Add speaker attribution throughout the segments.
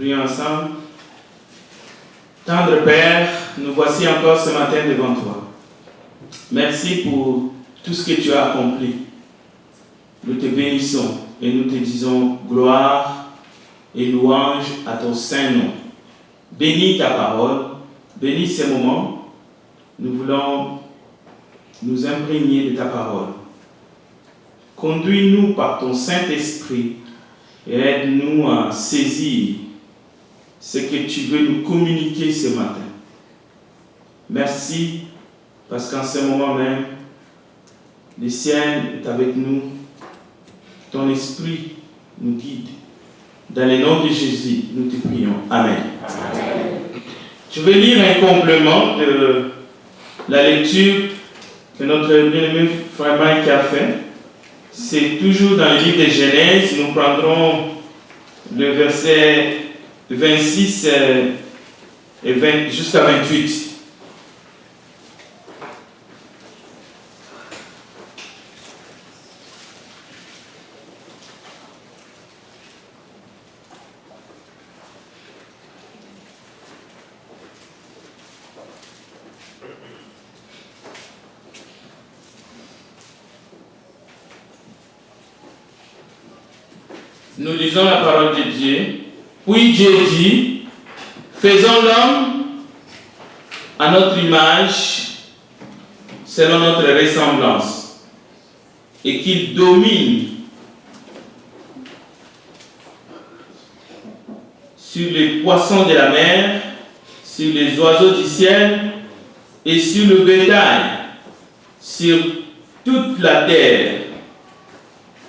Speaker 1: Prions ensemble. Tendre Père, nous voici encore ce matin devant toi. Merci pour tout ce que tu as accompli. Nous te bénissons et nous te disons gloire et louange à ton saint nom. Bénis ta parole, bénis ces moments. Nous voulons nous imprégner de ta parole. Conduis-nous par ton Saint-Esprit et aide-nous à saisir ce que tu veux nous communiquer ce matin. Merci parce qu'en ce moment même, le ciel est avec nous. Ton esprit nous guide. Dans le nom de Jésus, nous te prions. Amen. Amen. Je vais lire un complément de la lecture que notre bien-aimé frère Mike a fait. C'est toujours dans le livre de Genèse. Nous prendrons le verset 26 et 20, jusqu'à 28. Nous lisons la parole de Dieu. Puis Dieu dit, faisons l'homme à notre image, selon notre ressemblance, et qu'il domine sur les poissons de la mer, sur les oiseaux du ciel, et sur le bétail, sur toute la terre,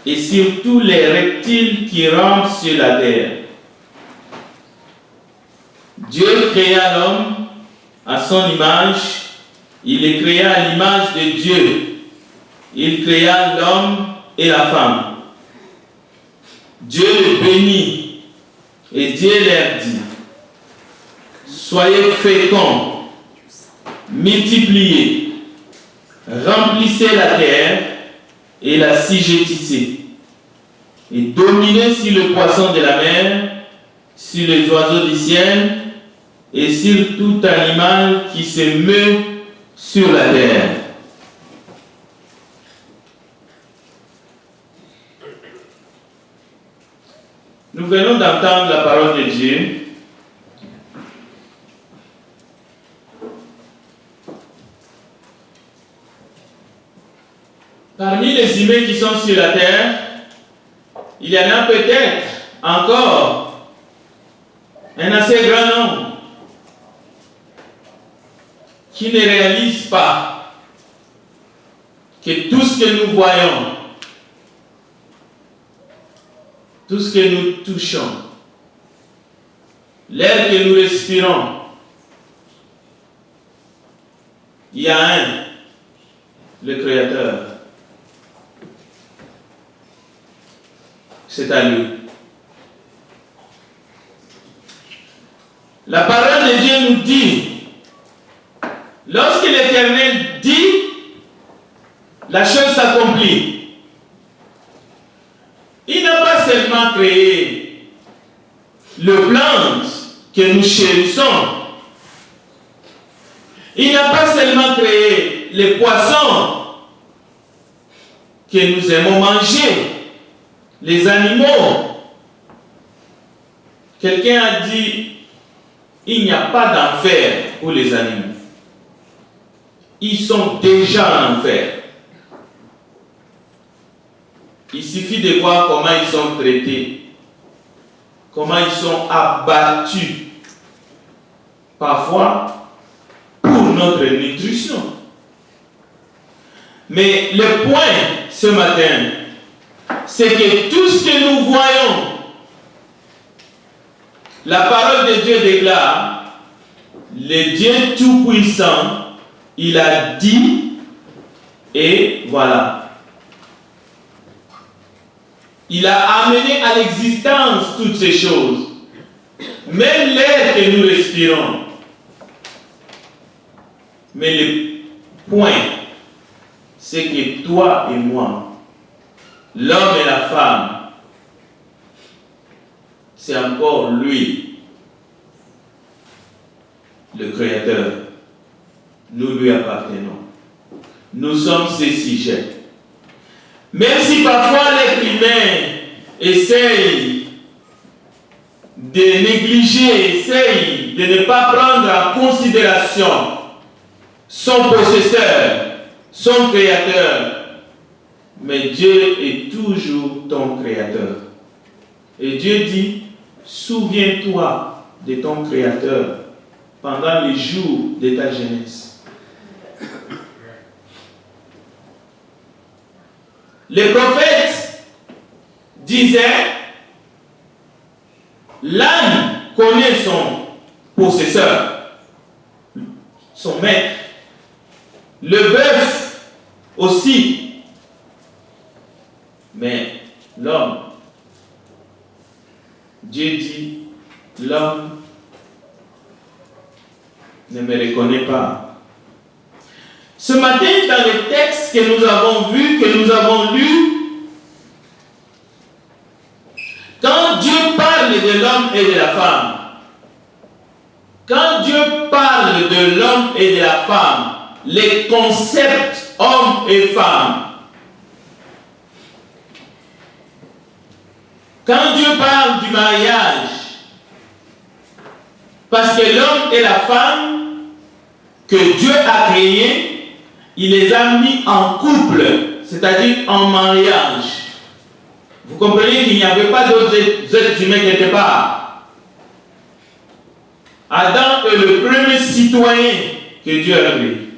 Speaker 1: et sur tous les reptiles qui rampent sur la terre. Dieu créa l'homme à son image, il les créa à l'image de Dieu. Il créa l'homme et la femme. Dieu les bénit et Dieu leur dit, soyez féconds, multipliez, remplissez la terre et la assujettissez, et dominez sur le poisson de la mer, sur les oiseaux du ciel, et sur tout animal qui se meut sur la terre. Nous venons d'entendre la parole de Dieu. Parmi les humains qui sont sur la terre, il y en a peut-être encore un assez grand nombre qui ne réalisent pas que tout ce que nous voyons, tout ce que nous touchons, l'air que nous respirons, il y a un, le Créateur. C'est à lui. La parole de Dieu nous dit, lorsque l'Éternel dit, la chose s'accomplit. Il n'a pas seulement créé le plante que nous chérissons. Il n'a pas seulement créé les poissons que nous aimons manger, les animaux. Quelqu'un a dit, il n'y a pas d'enfer pour les animaux. Ils sont déjà en enfer. Il suffit de voir comment ils sont traités, comment ils sont abattus, parfois pour notre nutrition. Mais le point ce matin, c'est que tout ce que nous voyons, la parole de Dieu déclare, le Dieu Tout-Puissant, il a dit, et voilà. Il a amené à l'existence toutes ces choses. Même l'air que nous respirons. Mais le point, c'est que toi et moi, l'homme et la femme, c'est encore lui le Créateur. Nous lui appartenons. Nous sommes ses sujets. Même si parfois l'être humain essaye de négliger, essaye de ne pas prendre en considération son possesseur, son Créateur, mais Dieu est toujours ton Créateur. Et Dieu dit, souviens-toi de ton Créateur pendant les jours de ta jeunesse. Les prophètes disaient, l'âne connaît son possesseur, son maître. Le bœuf aussi. Mais l'homme, Dieu dit, l'homme ne me reconnaît pas. Ce matin, dans le texte que nous avons vu, que nous avons lu, quand Dieu parle de l'homme et de la femme, quand Dieu parle de l'homme et de la femme, les concepts homme et femme, quand Dieu parle du mariage, parce que l'homme et la femme que Dieu a créés, il les a mis en couple, c'est-à-dire en mariage. Vous comprenez qu'il n'y avait pas d'autres êtres humains quelque part. Adam est le premier citoyen que Dieu a créé.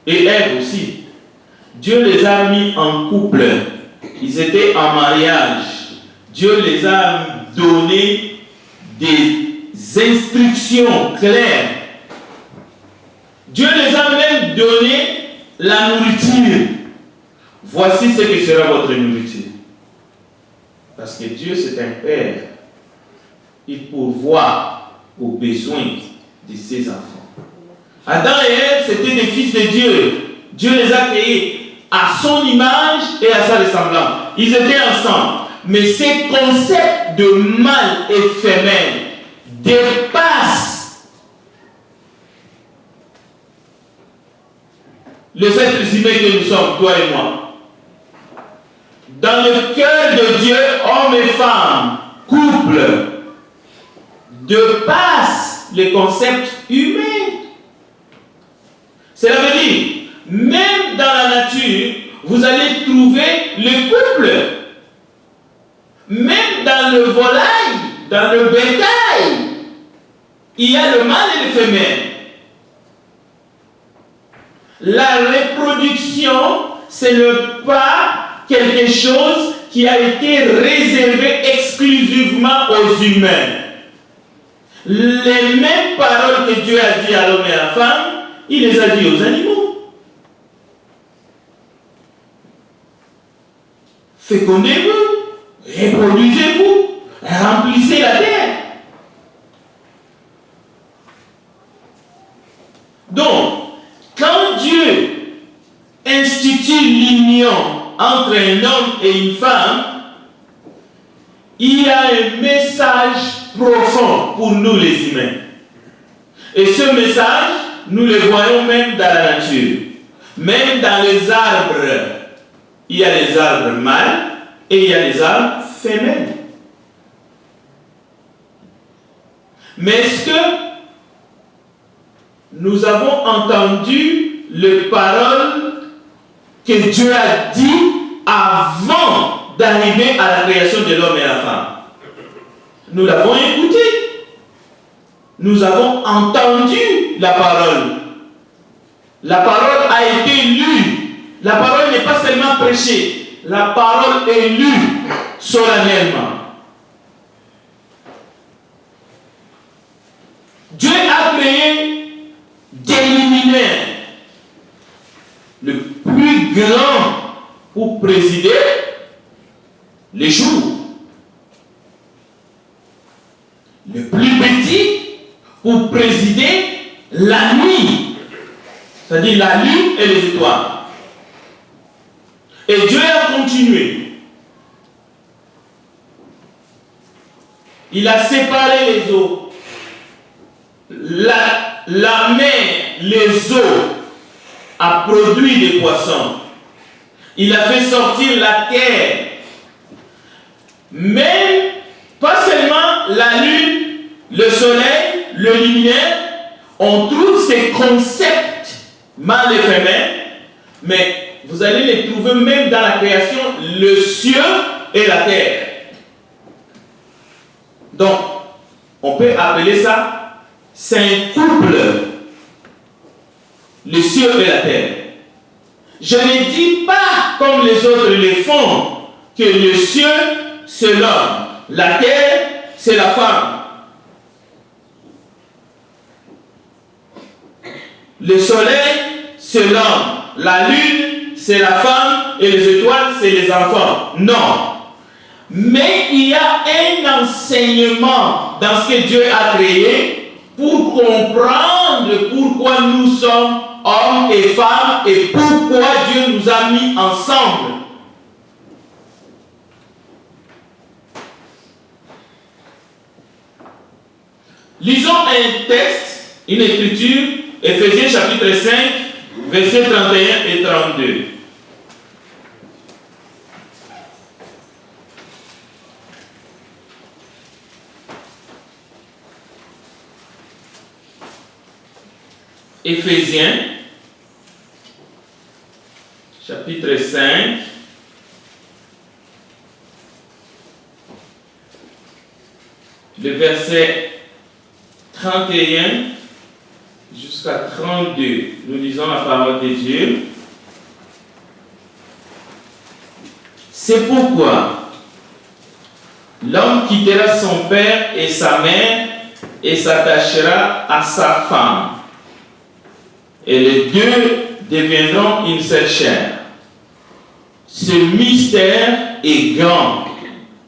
Speaker 1: Et Ève aussi. Dieu les a mis en couple. Ils étaient en mariage. Dieu les a donné des instructions claires. Dieu les a même donné la nourriture. Voici ce que sera votre nourriture. Parce que Dieu, c'est un Père. Il pourvoit aux besoins de ses enfants. Adam et Ève, c'était des fils de Dieu. Dieu les a créés à son image et à sa ressemblance. Ils étaient ensemble. Mais ces concepts de mâle et femelle dépassent les êtres humains que nous sommes, toi et moi. Dans le cœur de Dieu, hommes et femmes, couple, dépassent les concepts humains. Cela veut dire, même dans la nature, vous allez trouver le couple. Même dans le volaille, dans le bétail, il y a le mâle et le femelle. La reproduction, ce n'est pas quelque chose qui a été réservé exclusivement aux humains. Les mêmes paroles que Dieu a dit à l'homme et à la femme, il les a dit aux animaux. Fécondez-vous, reproduisez-vous, remplissez la terre. Donc, quand Dieu institue l'union entre un homme et une femme, il y a un message profond pour nous les humains. Et ce message, nous le voyons même dans la nature. Même dans les arbres, il y a les arbres mâles et il y a les arbres femelles. Mais est-ce que nous avons entendu les paroles que Dieu a dit avant d'arriver à la création de l'homme et la femme? Nous l'avons écouté. Nous avons entendu la parole. La parole a été lue. La parole n'est pas seulement prêchée. La parole est lue solennellement. Dieu a créé des luminaires. Le plus grand pour présider les jours. Le plus petit pour présider la nuit. C'est-à-dire la lune et les étoiles. Et Dieu a continué. Il a séparé les eaux. La la mer, les eaux, a produit des poissons. Il a fait sortir la terre. Même, pas seulement la lune, le soleil, le luminaire, on trouve ces concepts mâles et féminin, mais vous allez les trouver même dans la création, le ciel et la terre. Donc, on peut appeler ça, c'est un couple, le ciel et la terre. Je ne dis pas, comme les autres le font, que le ciel, c'est l'homme, la terre, c'est la femme. Le soleil, c'est l'homme, la lune, c'est la femme, et les étoiles, c'est les enfants. Non. Mais il y a un enseignement dans ce que Dieu a créé pour comprendre pourquoi nous sommes hommes et femmes et pourquoi Dieu nous a mis ensemble. Lisons un texte, une écriture, Éphésiens chapitre 5, versets 31 et 32. Éphésiens, chapitre 5, le verset 31 jusqu'à 32. Nous lisons la parole de Dieu. C'est pourquoi l'homme quittera son père et sa mère et s'attachera à sa femme. Et les deux deviendront une seule chair. Ce mystère est grand.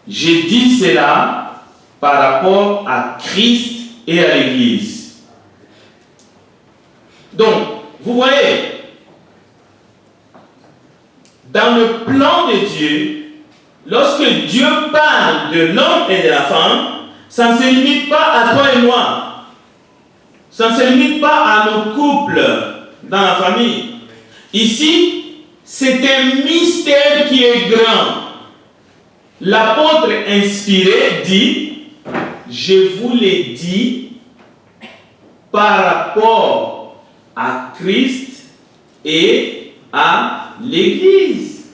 Speaker 1: J'ai dit cela par rapport à Christ et à l'Église. Donc, vous voyez, dans le plan de Dieu, lorsque Dieu parle de l'homme et de la femme, ça ne se limite pas à toi et moi. Ça ne se limite pas à nos couples dans la famille. Ici, c'est un mystère qui est grand. L'apôtre inspiré dit, je vous l'ai dit par rapport à Christ et à l'Église.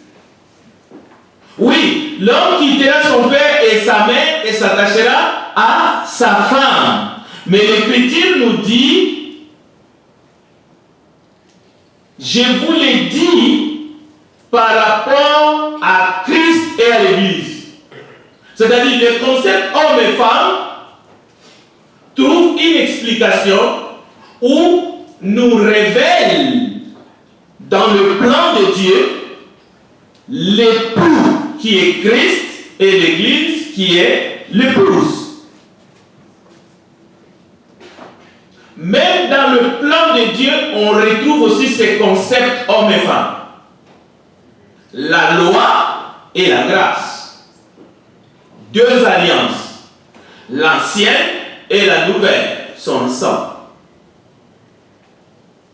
Speaker 1: Oui, l'homme quittera son père et sa mère et s'attachera à sa femme. Mais l'Écriture nous dit, je vous l'ai dit par rapport à Christ et à l'Église. C'est-à-dire, le concept homme et femme trouve une explication où nous révèle dans le plan de Dieu l'époux qui est Christ et l'Église qui est l'épouse. Même dans le plan de Dieu, on retrouve aussi ces concepts hommes et femmes. La loi et la grâce. Deux alliances. L'ancienne et la nouvelle sont ensemble.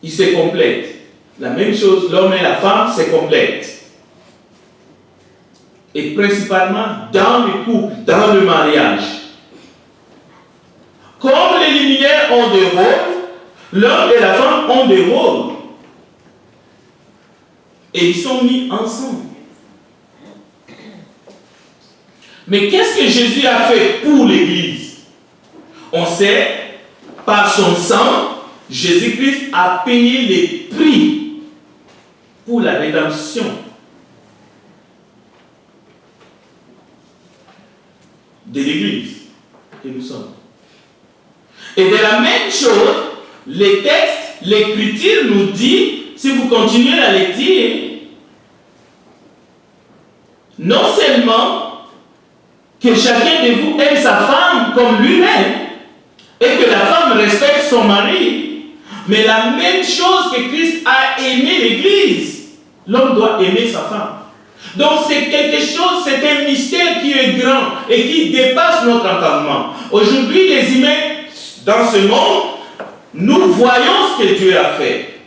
Speaker 1: Ils se complètent. La même chose, l'homme et la femme se complètent. Et principalement dans le couple, dans le mariage. Comme les luminaires ont des rôles, l'homme et la femme ont des rôles. Et ils sont mis ensemble. Mais qu'est-ce que Jésus a fait pour l'Église? On sait, par son sang, Jésus-Christ a payé les prix pour la rédemption de l'Église que nous sommes. Et de la même chose, les textes, l'Écriture nous dit, si vous continuez la lecture, non seulement que chacun de vous aime sa femme comme lui-même, et que la femme respecte son mari, mais la même chose que Christ a aimé l'Église, l'homme doit aimer sa femme. Donc c'est quelque chose, c'est un mystère qui est grand et qui dépasse notre entendement. Aujourd'hui, les humains dans ce monde nous voyons ce que Dieu a fait.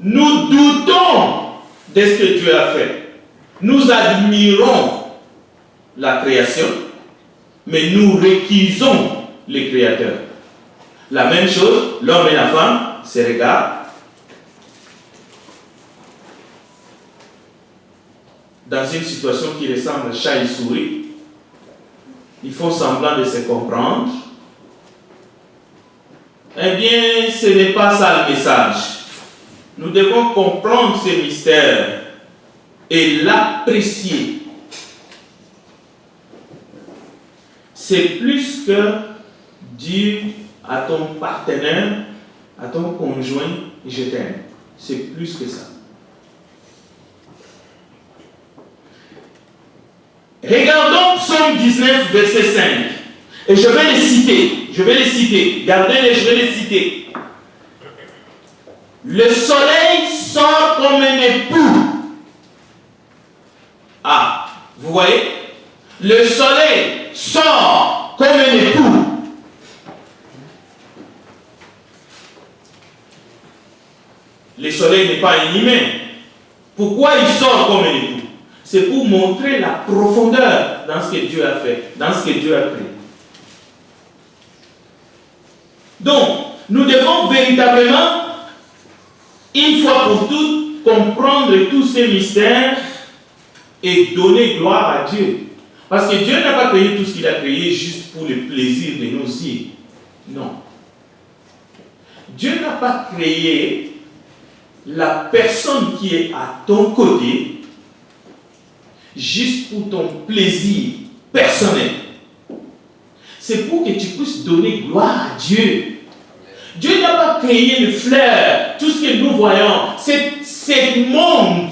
Speaker 1: Nous doutons de ce que Dieu a fait. Nous admirons la création, mais nous récusons les créateurs. La même chose, l'homme et la femme se regardent. Dans une situation qui ressemble à chat et souris, ils font semblant de se comprendre. Eh bien, ce n'est pas ça le message. Nous devons comprendre ce mystère et l'apprécier. C'est plus que dire à ton partenaire, à ton conjoint, je t'aime. C'est plus que ça. Regardons Psaume 19, verset 5. Et je vais les citer. Gardez-les, je vais les citer. Le soleil sort comme un époux. Ah, vous voyez? Le soleil sort comme un époux. Le soleil n'est pas un humain. Pourquoi il sort comme un époux? C'est pour montrer la profondeur dans ce que Dieu a fait, dans ce que Dieu a créé. Donc, nous devons véritablement, une fois pour toutes, comprendre tous ces mystères et donner gloire à Dieu. Parce que Dieu n'a pas créé tout ce qu'il a créé juste pour le plaisir de nos yeux. Non. Dieu n'a pas créé la personne qui est à ton côté juste pour ton plaisir personnel. C'est pour que tu puisses donner gloire à Dieu. Dieu n'a pas créé le fleur, tout ce que nous voyons, ce monde.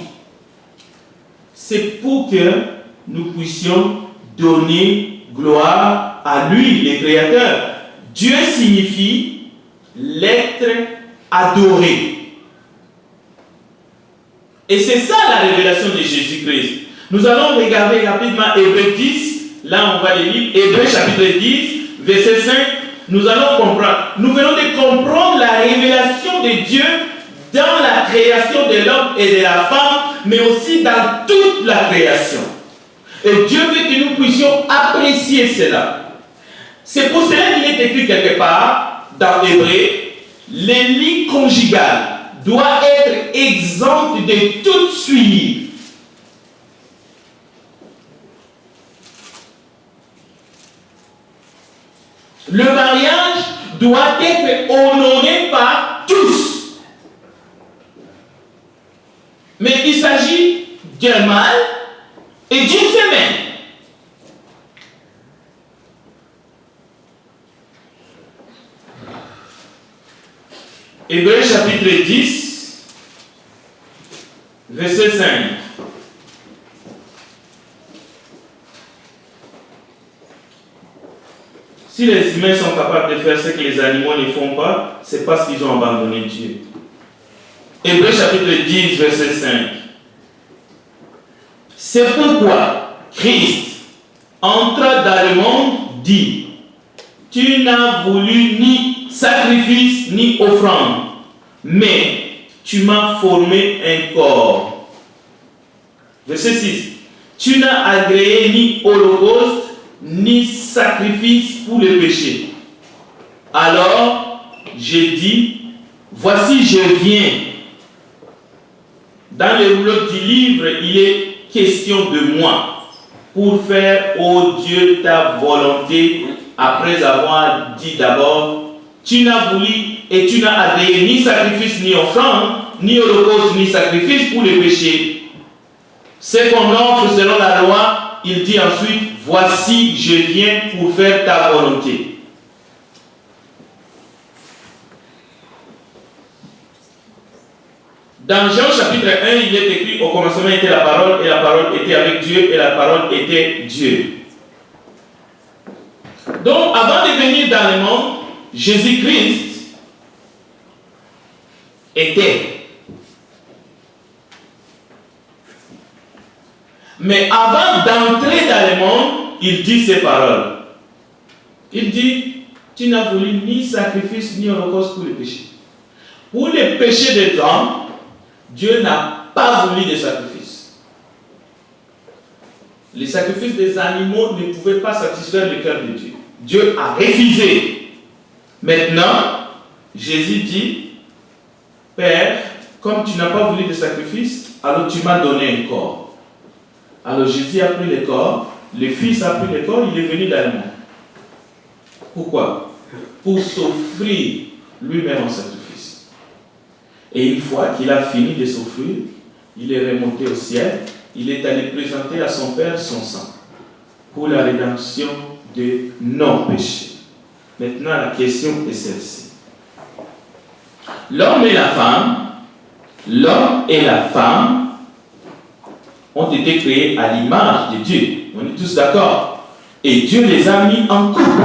Speaker 1: C'est pour que nous puissions donner gloire à lui, le Créateur. Dieu signifie l'être adoré. Et c'est ça la révélation de Jésus-Christ. Nous allons regarder rapidement Hébreux 10. Là, on va les lire. Hébreux chapitre 10, verset 5. Nous allons comprendre. Nous venons de comprendre la révélation de Dieu dans la création de l'homme et de la femme, mais aussi dans toute la création. Et Dieu veut que nous puissions apprécier cela. C'est pour cela qu'il est écrit quelque part dans Hébreux, le lit conjugal doit être exempt de toute suie. Le mariage doit être honoré par tous. Mais il s'agit d'un mâle et d'une femelle. Hébreux chapitre 10, verset 5. Si les humains sont capables de faire ce que les animaux ne font pas, c'est parce qu'ils ont abandonné Dieu. Hébreux chapitre 10, verset 5. C'est pourquoi Christ entra dans le monde, dit, tu n'as voulu ni sacrifice ni offrande, mais tu m'as formé un corps. Verset 6. Tu n'as agréé ni holocauste, ni sacrifice pour le péché. Alors, j'ai dit, voici je viens. Dans le rouleau du livre, il est question de moi, pour faire, ô Dieu, ta volonté, après avoir dit d'abord, tu n'as voulu et tu n'as agréé ni sacrifice ni offrande, ni holocauste ni sacrifice pour le péché. Ce qu'on offre selon la loi, il dit ensuite, voici je viens pour faire ta volonté. Dans Jean chapitre 1, il est écrit, au commencement était la parole, et la parole était avec Dieu, et la parole était Dieu. Donc, avant de venir dans le monde, Jésus-Christ était. Mais avant d'entrer dans le monde, il dit ces paroles. Il dit, tu n'as voulu ni sacrifice ni holocauste pour les péchés. Pour les péchés des hommes, Dieu n'a pas voulu de sacrifice. Les sacrifices des animaux ne pouvaient pas satisfaire le cœur de Dieu. Dieu a refusé. Maintenant, Jésus dit, Père, comme tu n'as pas voulu de sacrifice, alors tu m'as donné un corps. Alors Jésus a pris le corps, le Fils a pris le corps, il est venu dans le monde. Pourquoi? Pour s'offrir lui-même en sacrifice. Et une fois qu'il a fini de s'offrir, il est remonté au ciel, il est allé présenter à son Père son sang pour la rédemption de nos péchés. Maintenant, la question est celle-ci. L'homme et la femme ont été créés à l'image de Dieu. On est tous d'accord. Et Dieu les a mis en couple.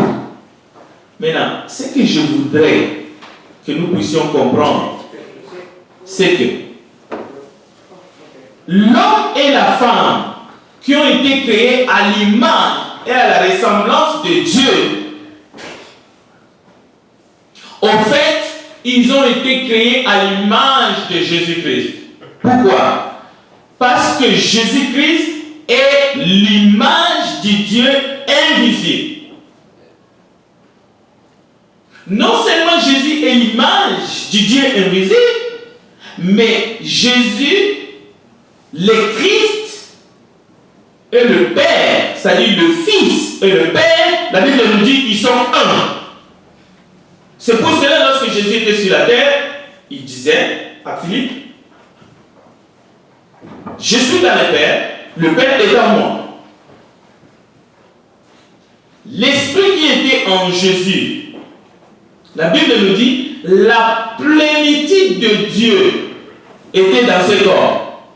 Speaker 1: Maintenant, ce que je voudrais que nous puissions comprendre, c'est que l'homme et la femme qui ont été créés à l'image et à la ressemblance de Dieu, en fait, ils ont été créés à l'image de Jésus-Christ. Pourquoi? Parce que Jésus-Christ est l'image du Dieu invisible. Non seulement Jésus est l'image du Dieu invisible, mais Jésus, le Christ et le Père, c'est-à-dire le Fils et le Père, la Bible nous dit qu'ils sont un. C'est pour cela, lorsque Jésus était sur la terre, il disait à Philippe, je suis dans le Père est dans moi. L'Esprit qui était en Jésus, la Bible nous dit, la plénitude de Dieu était dans ce corps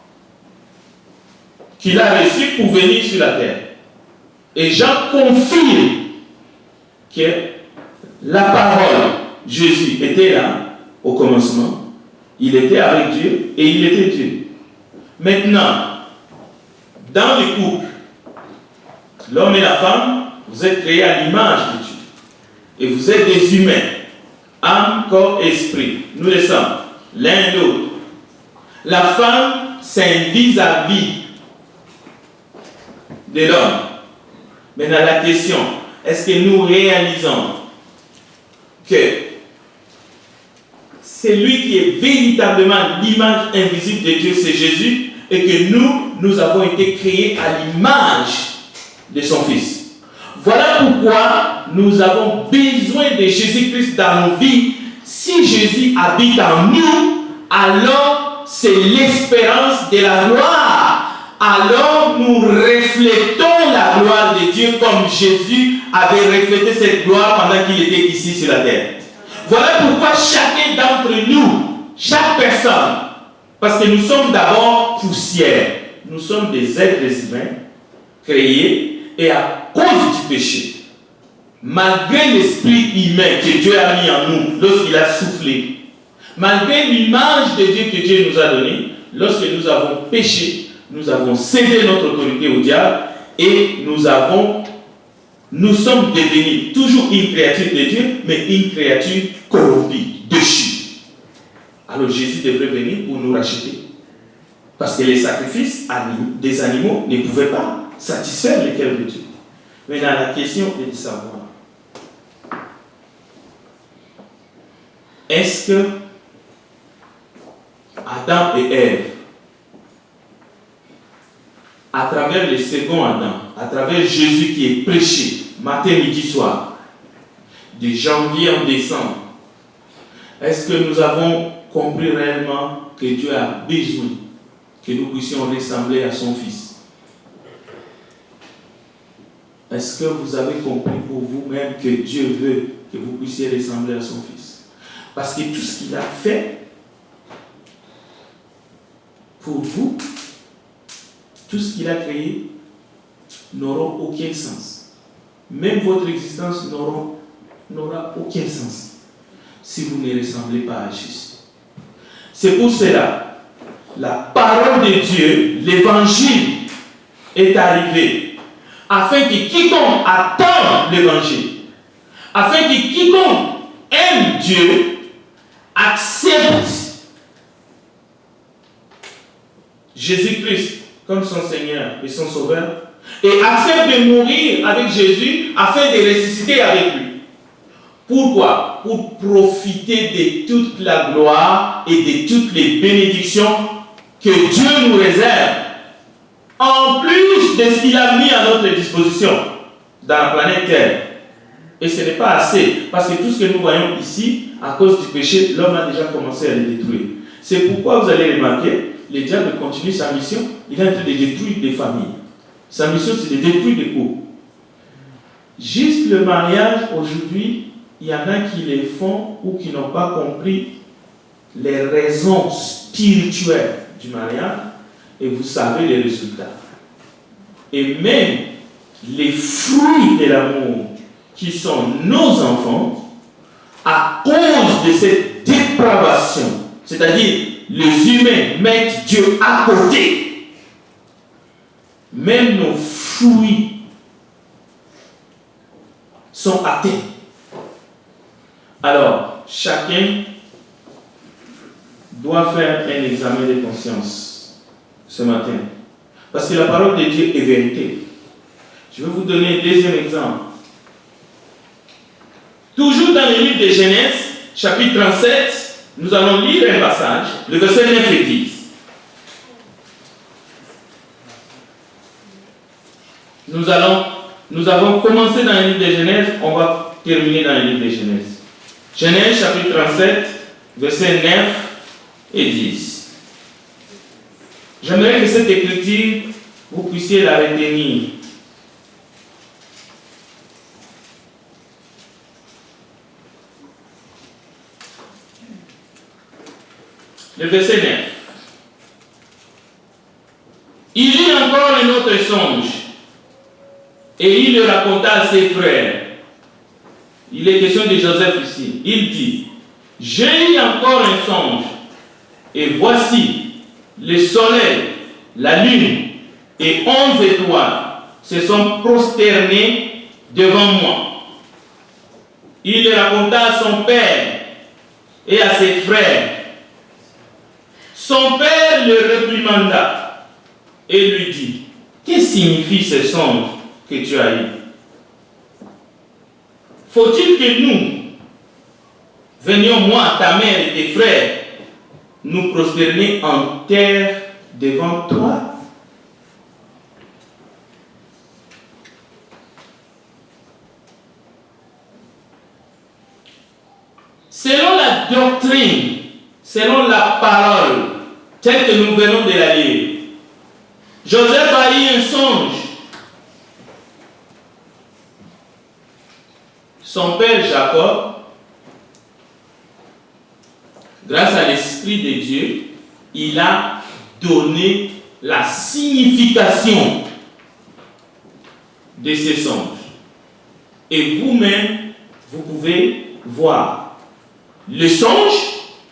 Speaker 1: qu'il a reçu pour venir sur la terre. Et Jean confirme que la parole, Jésus, était là au commencement. Il était avec Dieu et il était Dieu. Maintenant, dans le couple, l'homme et la femme, vous êtes créés à l'image de Dieu. Et vous êtes des humains, âme, corps, esprit. Nous le sommes, l'un et l'autre. La femme, c'est un vis-à-vis de l'homme. Maintenant, la question, est-ce que nous réalisons que c'est lui qui est véritablement l'image invisible de Dieu, c'est Jésus, et que nous avons été créés à l'image de son Fils. Voilà pourquoi nous avons besoin de Jésus-Christ dans nos vies. Si Jésus habite en nous, alors c'est l'espérance de la gloire. Alors nous reflétons la gloire de Dieu comme Jésus avait reflété cette gloire pendant qu'il était ici sur la terre. Voilà pourquoi chacun d'entre nous, chaque personne, parce que nous sommes d'abord poussière, nous sommes des êtres humains créés et à cause du péché, malgré l'esprit humain que Dieu a mis en nous lorsqu'il a soufflé, malgré l'image de Dieu que Dieu nous a donnée, lorsque nous avons péché, nous avons cédé notre autorité au diable et nous sommes devenus toujours une créature de Dieu, mais une créature corrompue, déchue. Alors Jésus devrait venir pour nous racheter. Parce que les sacrifices des animaux ne pouvaient pas satisfaire le cœur de Dieu. Maintenant, la question est de savoir, est-ce que Adam et Ève, à travers le second Adam, à travers Jésus qui est prêché matin, midi, soir, de janvier en décembre, est-ce que nous avons compris réellement que Dieu a besoin que nous puissions ressembler à son Fils? Est-ce que vous avez compris pour vous-même que Dieu veut que vous puissiez ressembler à son Fils? Parce que tout ce qu'il a fait pour vous, tout ce qu'il a créé, n'aura aucun sens. Même votre existence n'aura aucun sens si vous ne ressemblez pas à Jésus. C'est pour cela, la parole de Dieu, l'évangile, est arrivé afin que quiconque attend l'évangile, afin que quiconque aime Dieu accepte Jésus-Christ comme son Seigneur et son Sauveur et accepte de mourir avec Jésus afin de ressusciter avec lui. Pourquoi? Pour profiter de toute la gloire et de toutes les bénédictions que Dieu nous réserve, en plus de ce qu'il a mis à notre disposition dans la planète Terre. Et ce n'est pas assez, parce que tout ce que nous voyons ici, à cause du péché, l'homme a déjà commencé à le détruire. C'est pourquoi vous allez remarquer, le diable continue sa mission, il est en train de détruire des familles. Sa mission, c'est de détruire des couples. Juste le mariage, aujourd'hui, il y en a qui les font ou qui n'ont pas compris les raisons spirituelles du mariage, et vous savez les résultats. Et même les fruits de l'amour qui sont nos enfants, à cause de cette dépravation, c'est-à-dire les humains mettent Dieu à côté, même nos fruits sont atteints. Alors, chacun doit faire un examen de conscience ce matin. Parce que la parole de Dieu est vérité. Je vais vous donner un deuxième exemple. Toujours dans le livre de Genèse, chapitre 37, nous allons lire un passage, le verset 9 et 10. Nous avons commencé dans le livre de Genèse, on va terminer dans le livre de Genèse. Genèse chapitre 37, versets 9 et 10. J'aimerais que cette écriture, vous puissiez la retenir. Le verset 9. Il eut encore un autre songe, et il le raconta à ses frères. Il est question de Joseph ici. Il dit, j'ai eu encore un songe, et voici, le soleil, la lune et 11 étoiles se sont prosternés devant moi. Il le raconta à son père et à ses frères. Son père le réprimanda et lui dit, que signifie ce songe que tu as eu? Faut-il que nous venions, moi, ta mère et tes frères, nous prosterner en terre devant toi? Selon la doctrine, selon la parole, telle que nous venons de la lire, Joseph a eu un songe. Son père Jacob, grâce à l'Esprit de Dieu, il a donné la signification de ces songes. Et vous-même, vous pouvez voir le songe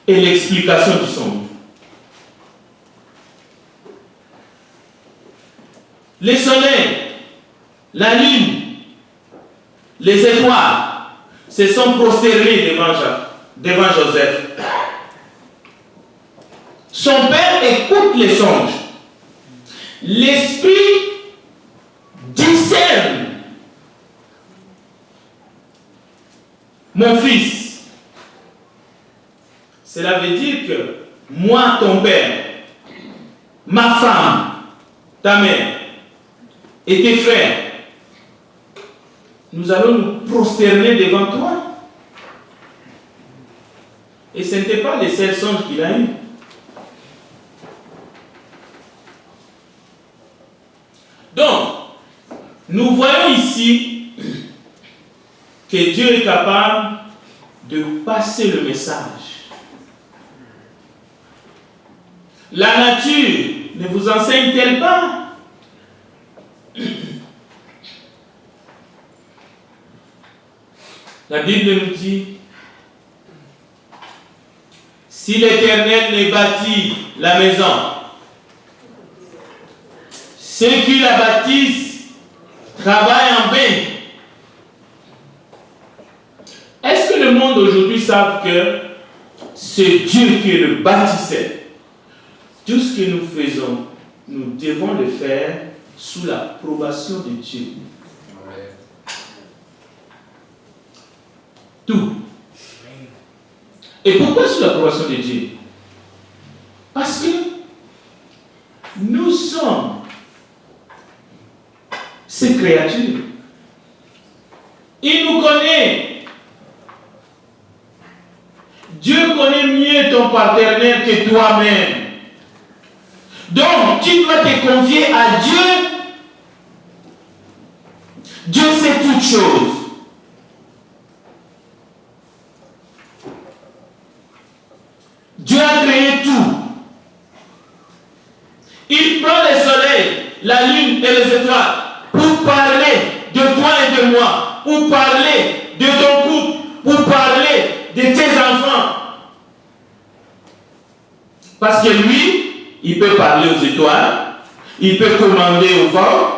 Speaker 1: et l'explication du songe. Le soleil, la lune, les étoiles se sont prosternés devant Joseph. Son père écoute les songes. L'esprit discerne. Mon fils, cela veut dire que moi, ton père, ma femme, ta mère et tes frères, nous allons nous prosterner devant toi. Et ce n'était pas les seuls songes qu'il a eu. Donc, nous voyons ici que Dieu est capable de passer le message. La nature ne vous enseigne-t-elle pas? La Bible nous dit, si l'Éternel ne bâtit la maison, ceux qui la bâtissent travaillent en vain. le monde aujourd'hui savent que c'est Dieu qui est le bâtisseur, tout ce que nous faisons, nous devons le faire sous l'approbation de Dieu. Tout. Et pourquoi sous l'approbation de Dieu? Parce que nous sommes ces créatures. Il nous connaît. Dieu connaît mieux ton partenaire que toi-même. Donc, tu dois te confier à Dieu. Dieu sait toutes choses. Dieu a créé tout. Il prend le soleil, la lune et les étoiles pour parler de toi et de moi, pour parler de ton couple, pour parler de tes enfants. Parce que lui, il peut parler aux étoiles, il peut commander au vent,